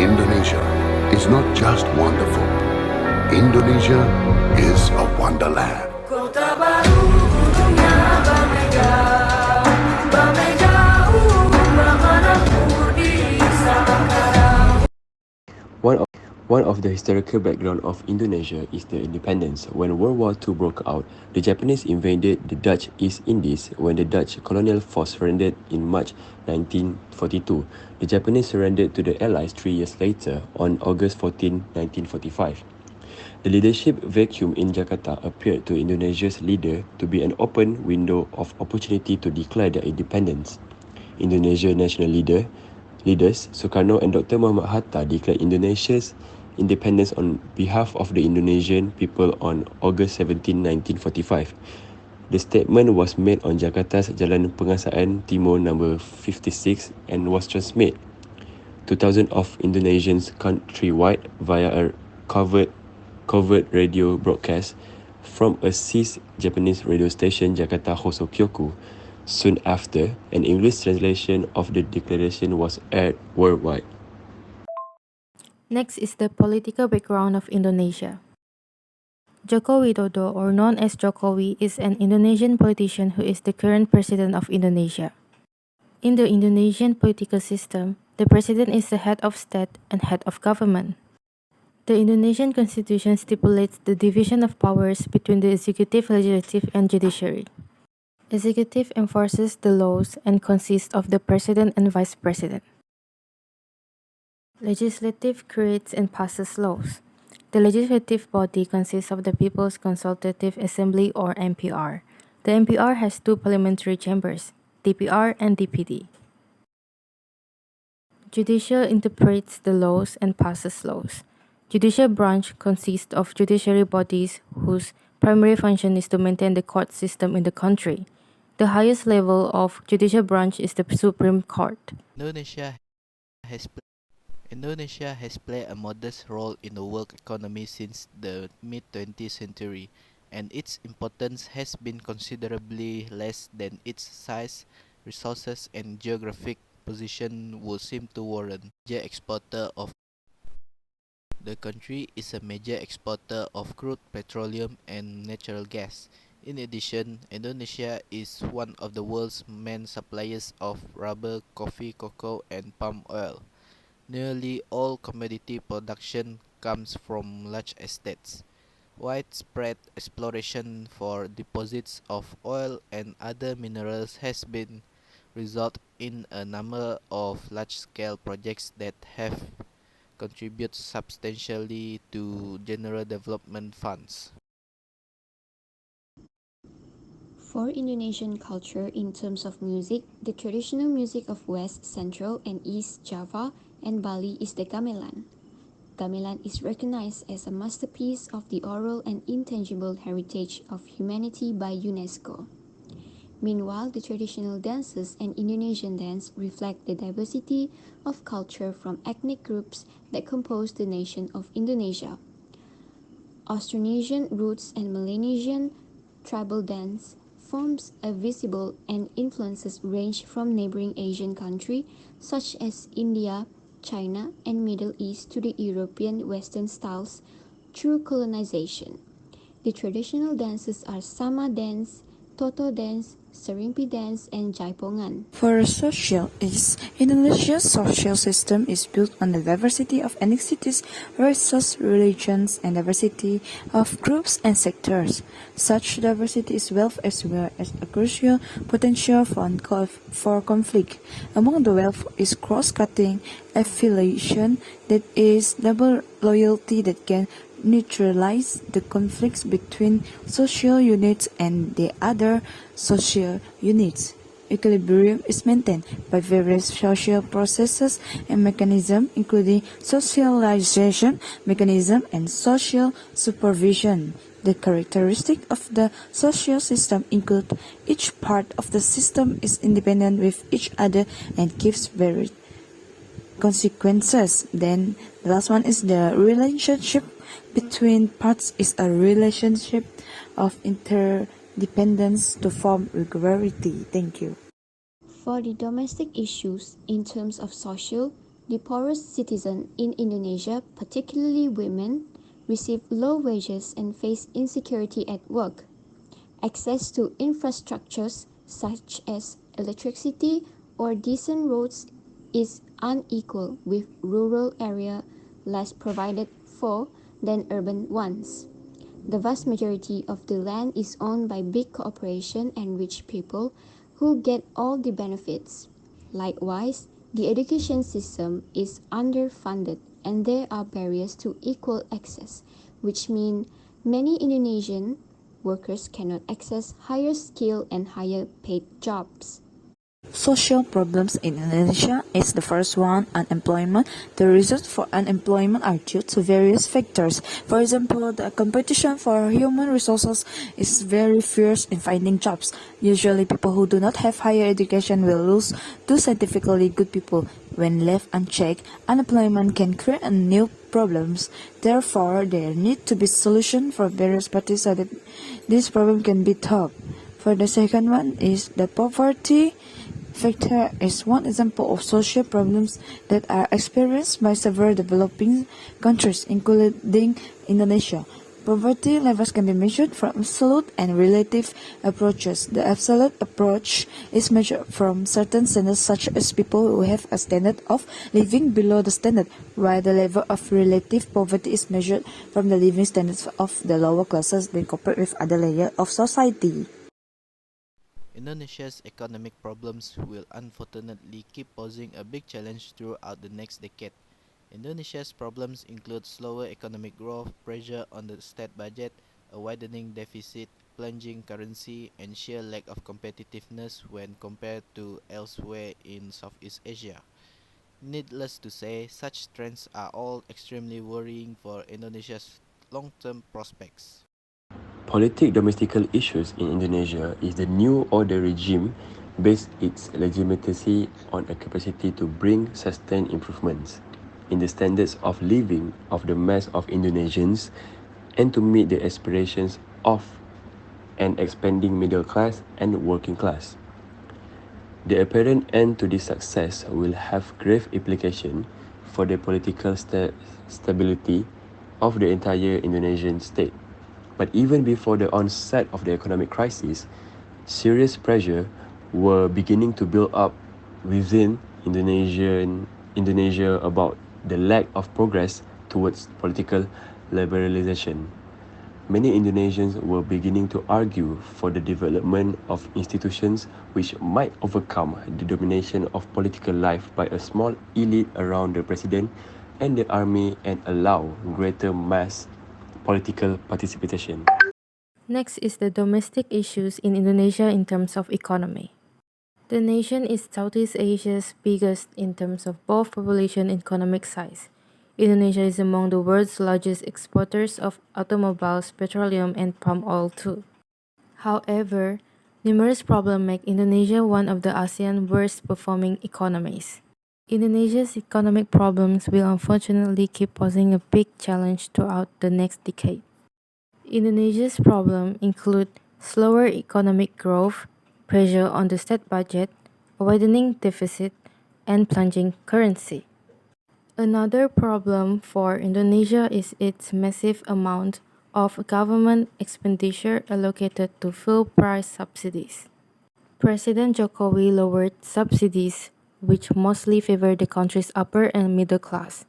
Indonesia is not just wonderful. Indonesia is a wonderland. Kota baru ujungnya Bamega, Bamega Bamanaku di Samakarang. One of the historical background of Indonesia is the independence. When World War II broke out, the Japanese invaded the Dutch East Indies. When the Dutch colonial force surrendered in March 1942, the Japanese surrendered to the Allies 3 years later on August 14, 1945. The leadership vacuum in Jakarta appeared to Indonesia's leader to be an open window of opportunity to declare their independence. Indonesian national leaders Sukarno and Dr. Muhammad Hatta declared Indonesia's independence on behalf of the Indonesian people on August 17, 1945. The statement was made on Jakarta's Jalan Pengasaan Timur number 56 and was transmitted to thousands of Indonesians countrywide via a covert radio broadcast from a seized Japanese radio station, Jakarta Hosokyoku. Soon after, an English translation of the declaration was aired worldwide. Next is the political background of Indonesia. Joko Widodo, or known as Jokowi, is an Indonesian politician who is the current president of Indonesia. In the Indonesian political system, the president is the head of state and head of government. The Indonesian constitution stipulates the division of powers between the executive, legislative, and judiciary. Executive enforces the laws and consists of the president and vice president. Legislative creates and passes laws. The legislative body consists of the People's Consultative Assembly or MPR. The MPR has two parliamentary chambers, DPR and DPD. Judicial interprets the laws and passes laws. Judicial branch consists of judiciary bodies whose primary function is to maintain the court system in the country. The highest level of judicial branch is the Supreme Court. Indonesia has played a modest role in the world economy since the mid-20th century, and its importance has been considerably less than its size, resources, and geographic position would seem to warrant. The country is a major exporter of crude petroleum and natural gas. In addition, Indonesia is one of the world's main suppliers of rubber, coffee, cocoa, and palm oil. Nearly all commodity production comes from large estates. Widespread exploration for deposits of oil and other minerals has been resulted in a number of large-scale projects that have contributed substantially to general development funds. For Indonesian culture in terms of music, the traditional music of West, Central, and East Java and Bali is the gamelan. Gamelan is recognized as a masterpiece of the oral and intangible heritage of humanity by UNESCO. Meanwhile, the traditional dances and Indonesian dance reflect the diversity of culture from ethnic groups that compose the nation of Indonesia. Austronesian roots and Melanesian tribal dance forms are visible, and influences range from neighboring Asian countries such as India, China, and Middle East to the European Western styles through colonization. The traditional dances are Sama dance, Toto dance, Serimpi dance, and Jaipongan. For social is Indonesia's social system is built on the diversity of ethnicities, races, religions, and diversity of groups and sectors. Such diversity is wealth as well as a crucial potential for conflict. Among the wealth is cross-cutting affiliation, that is double loyalty that can neutralize the conflicts between social units and the other social units. Equilibrium is maintained by various social processes and mechanisms, including socialization mechanism and social supervision. The characteristics of the social system include each part of the system is independent with each other and gives varied consequences. Then the last one is the relationship between parts is a relationship of interdependence to form regularity. Thank you. For the domestic issues, in terms of social, The poorest citizens in Indonesia, particularly women, receive low wages and face insecurity at work. Access to infrastructures such as electricity or decent roads is unequal, with rural areas less provided for than urban ones. The vast majority of the land is owned by big corporations and rich people who get all the benefits. Likewise, the education system is underfunded and there are barriers to equal access, which mean many Indonesian workers cannot access higher skill and higher paid jobs. Social problems in Indonesia is the first one, unemployment. The reasons for unemployment are due to various factors. For example, the competition for human resources is very fierce in finding jobs. Usually, people who do not have higher education will lose to scientifically good people. When left unchecked, unemployment can create new problems. Therefore, there need to be solutions for various parties so that this problem can be solved. For the second one is the poverty factor is one example of social problems that are experienced by several developing countries, including Indonesia. Poverty levels can be measured from absolute and relative approaches. The absolute approach is measured from certain standards, such as people who have a standard of living below the standard, while the level of relative poverty is measured from the living standards of the lower classes when compared with other layers of society. Indonesia's economic problems will unfortunately keep posing a big challenge throughout the next decade. Indonesia's problems include slower economic growth, pressure on the state budget, a widening deficit, plunging currency, and sheer lack of competitiveness when compared to elsewhere in Southeast Asia. Needless to say, such trends are all extremely worrying for Indonesia's long-term prospects. Politic domestical issues in Indonesia is the new order regime based its legitimacy on a capacity to bring sustained improvements in the standards of living of the mass of Indonesians and to meet the aspirations of an expanding middle class and working class. The apparent end to this success will have grave implications for the political stability of the entire Indonesian state. But even before the onset of the economic crisis, serious pressure were beginning to build up within Indonesia about the lack of progress towards political liberalization. Many Indonesians were beginning to argue for the development of institutions which might overcome the domination of political life by a small elite around the president and the army and allow greater mass political participation. Next is the domestic issues in Indonesia in terms of economy. The nation is Southeast Asia's biggest in terms of both population and economic size. Indonesia is among the world's largest exporters of automobiles, petroleum, and palm oil too. However, numerous problems make Indonesia one of the ASEAN worst performing economies. Indonesia's economic problems will unfortunately keep posing a big challenge throughout the next decade. Indonesia's problems include slower economic growth, pressure on the state budget, a widening deficit, and plunging currency. Another problem for Indonesia is its massive amount of government expenditure allocated to fuel price subsidies. President Jokowi lowered subsidies, which mostly favor the country's upper and middle class.